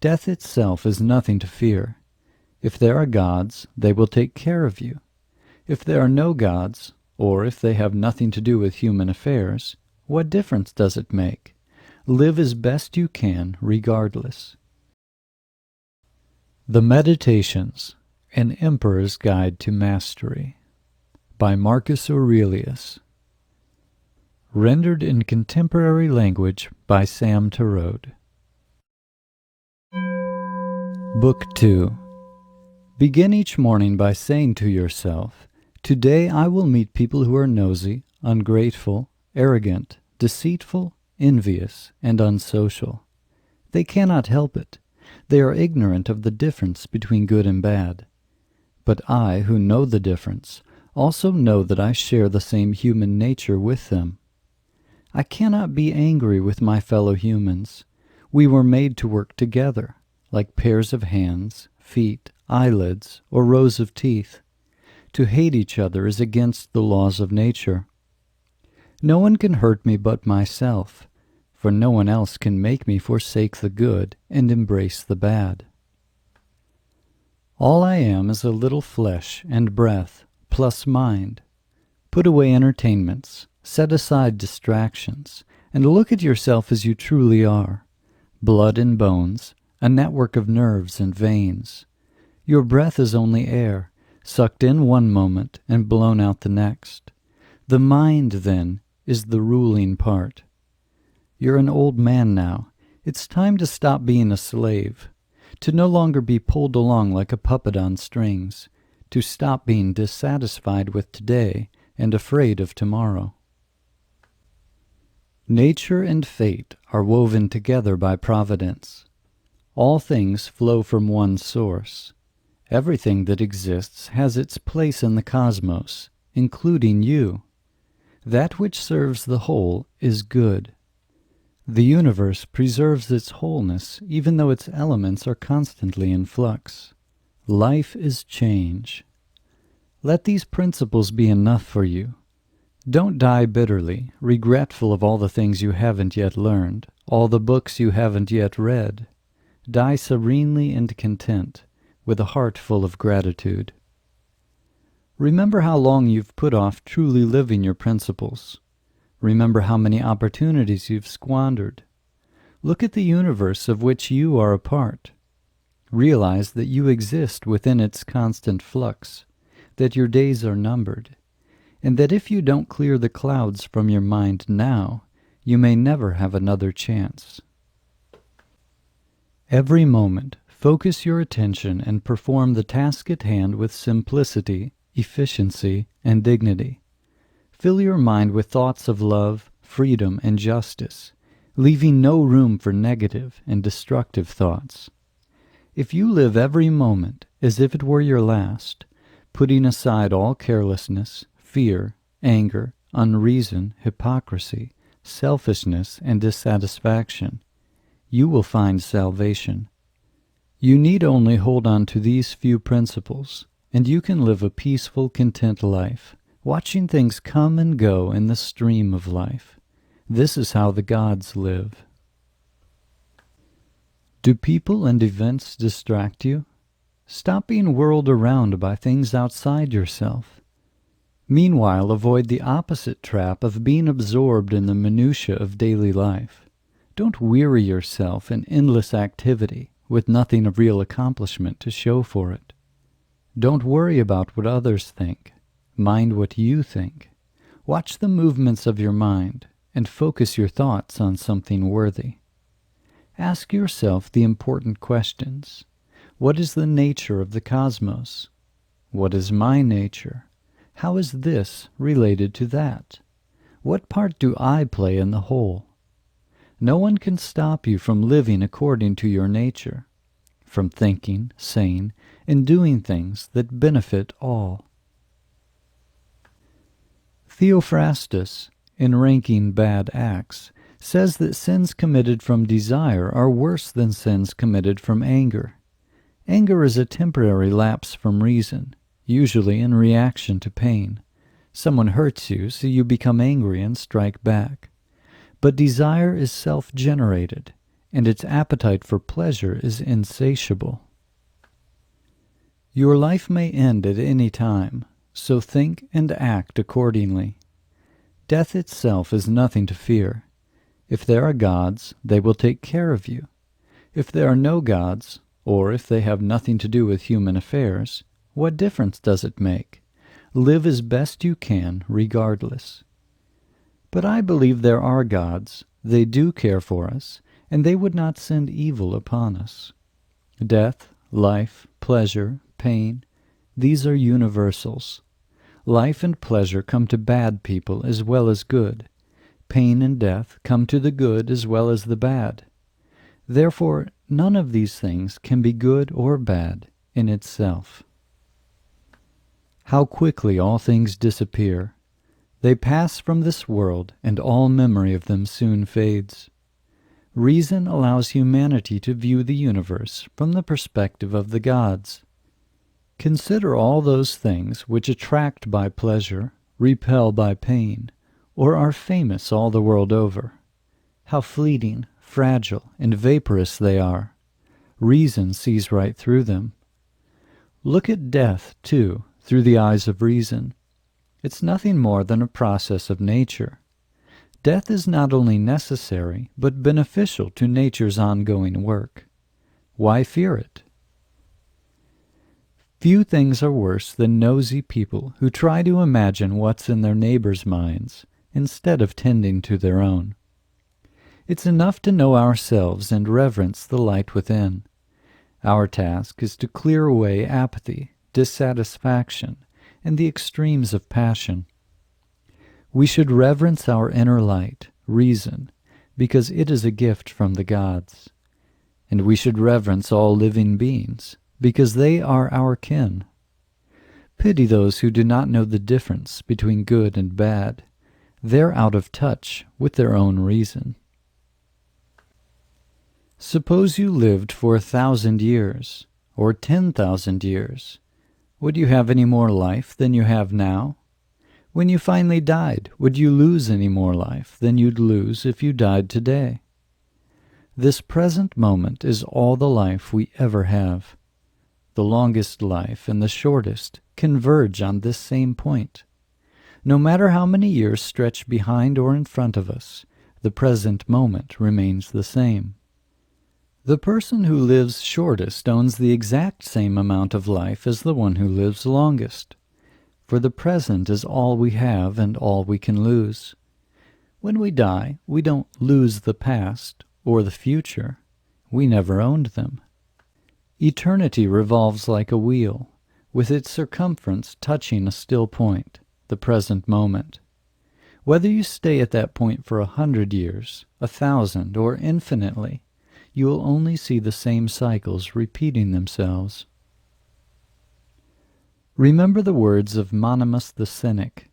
Death itself is nothing to fear. If there are gods, they will take care of you. If there are no gods, or if they have nothing to do with human affairs, what difference does it make? Live as best you can, regardless. The Meditations, An Emperor's Guide to Mastery, by Marcus Aurelius. Rendered in contemporary language by Sam Tarode. Book 2. Begin each morning by saying to yourself, "Today I will meet people who are nosy, ungrateful, arrogant, deceitful, envious, and unsocial. They cannot help it. They are ignorant of the difference between good and bad. But I, who know the difference, also know that I share the same human nature with them. I cannot be angry with my fellow humans. We were made to work together, like pairs of hands, feet, eyelids, or rows of teeth. To hate each other is against the laws of nature. No one can hurt me but myself, for no one else can make me forsake the good and embrace the bad. All I am is a little flesh and breath, plus mind. Put away entertainments, set aside distractions, and look at yourself as you truly are. Blood and bones, a network of nerves and veins. Your breath is only air, sucked in one moment and blown out the next. The mind, then, is the ruling part. You're an old man now. It's time to stop being a slave, to no longer be pulled along like a puppet on strings, to stop being dissatisfied with today and afraid of tomorrow. Nature and fate are woven together by providence. All things flow from one source. Everything that exists has its place in the cosmos, including you. That which serves the whole is good. The universe preserves its wholeness even though its elements are constantly in flux. Life is change. Let these principles be enough for you. Don't die bitterly, regretful of all the things you haven't yet learned, all the books you haven't yet read. Die serenely and content, with a heart full of gratitude. Remember how long you've put off truly living your principles. Remember how many opportunities you've squandered. Look at the universe of which you are a part. Realize that you exist within its constant flux, that your days are numbered, and that if you don't clear the clouds from your mind now, you may never have another chance. Every moment, focus your attention and perform the task at hand with simplicity, efficiency, and dignity. Fill your mind with thoughts of love, freedom, and justice, leaving no room for negative and destructive thoughts. If you live every moment as if it were your last, putting aside all carelessness, fear, anger, unreason, hypocrisy, selfishness, and dissatisfaction, you will find salvation. You need only hold on to these few principles, and you can live a peaceful, content life, watching things come and go in the stream of life. This is how the gods live. Do people and events distract you? Stop being whirled around by things outside yourself. Meanwhile, avoid the opposite trap of being absorbed in the minutiae of daily life. Don't weary yourself in endless activity with nothing of real accomplishment to show for it. Don't worry about what others think. Mind what you think. Watch the movements of your mind and focus your thoughts on something worthy. Ask yourself the important questions. What is the nature of the cosmos? What is my nature? How is this related to that? What part do I play in the whole? No one can stop you from living according to your nature, from thinking, saying, and doing things that benefit all. Theophrastus, in ranking bad acts, says that sins committed from desire are worse than sins committed from anger. Anger is a temporary lapse from reason, usually in reaction to pain. Someone hurts you, so you become angry and strike back. But desire is self-generated, and its appetite for pleasure is insatiable. Your life may end at any time, so think and act accordingly. Death itself is nothing to fear. If there are gods, they will take care of you. If there are no gods, or if they have nothing to do with human affairs, what difference does it make? Live as best you can, regardless. But I believe there are gods. They do care for us, and they would not send evil upon us. Death, life, pleasure, pain, these are universals. Life and pleasure come to bad people as well as good. Pain and death come to the good as well as the bad. Therefore, none of these things can be good or bad in itself. How quickly all things disappear. They pass from this world, and all memory of them soon fades. Reason allows humanity to view the universe from the perspective of the gods. Consider all those things which attract by pleasure, repel by pain, or are famous all the world over. How fleeting, fragile, and vaporous they are. Reason sees right through them. Look at death, too, through the eyes of reason. It's nothing more than a process of nature. Death is not only necessary, but beneficial to nature's ongoing work. Why fear it? Few things are worse than nosy people who try to imagine what's in their neighbors' minds instead of tending to their own. It's enough to know ourselves and reverence the light within. Our task is to clear away apathy, dissatisfaction, and the extremes of passion. We should reverence our inner light, reason, because it is a gift from the gods. And we should reverence all living beings, because they are our kin. Pity those who do not know the difference between good and bad. They're out of touch with their own reason. Suppose you lived for 1,000 years, or 10,000 years. Would you have any more life than you have now? When you finally died, would you lose any more life than you'd lose if you died today? This present moment is all the life we ever have. The longest life and the shortest converge on this same point. No matter how many years stretch behind or in front of us, the present moment remains the same. The person who lives shortest owns the exact same amount of life as the one who lives longest. For the present is all we have and all we can lose. When we die, we don't lose the past or the future. We never owned them. Eternity revolves like a wheel, with its circumference touching a still point, the present moment. Whether you stay at that point for 100 years, 1,000, or infinitely, you will only see the same cycles repeating themselves. Remember the words of Monimus the Cynic,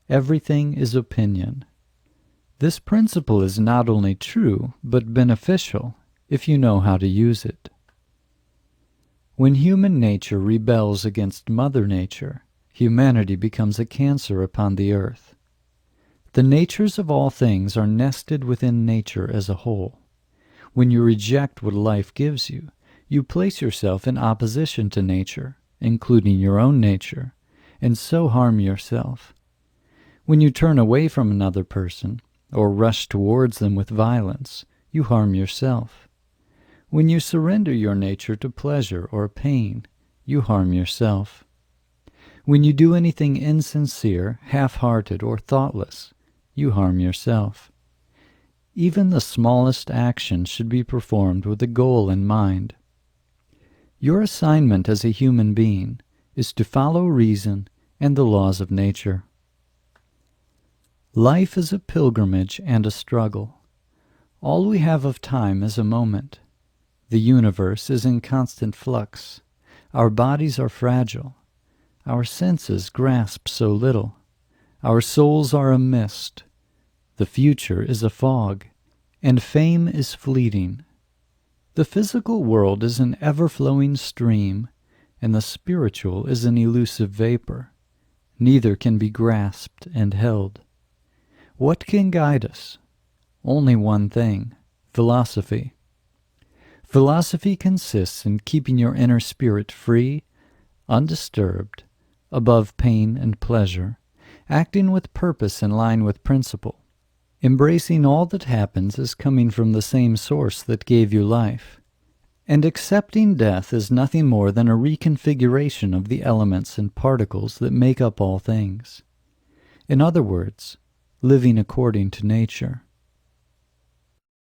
"Everything is opinion." This principle is not only true, but beneficial, if you know how to use it. When human nature rebels against Mother Nature, humanity becomes a cancer upon the earth. The natures of all things are nested within nature as a whole. When you reject what life gives you, you place yourself in opposition to nature, including your own nature, and so harm yourself. When you turn away from another person, or rush towards them with violence, you harm yourself. When you surrender your nature to pleasure or pain, you harm yourself. When you do anything insincere, half-hearted, or thoughtless, you harm yourself. Even the smallest action should be performed with a goal in mind. Your assignment as a human being is to follow reason and the laws of nature. Life is a pilgrimage and a struggle. All we have of time is a moment. The universe is in constant flux. Our bodies are fragile. Our senses grasp so little. Our souls are a mist. The future is a fog, and fame is fleeting. The physical world is an ever-flowing stream, and the spiritual is an elusive vapor. Neither can be grasped and held. What can guide us? Only one thing, philosophy. Philosophy consists in keeping your inner spirit free, undisturbed, above pain and pleasure, acting with purpose in line with principle, embracing all that happens as coming from the same source that gave you life, and accepting death as nothing more than a reconfiguration of the elements and particles that make up all things. In other words, living according to nature.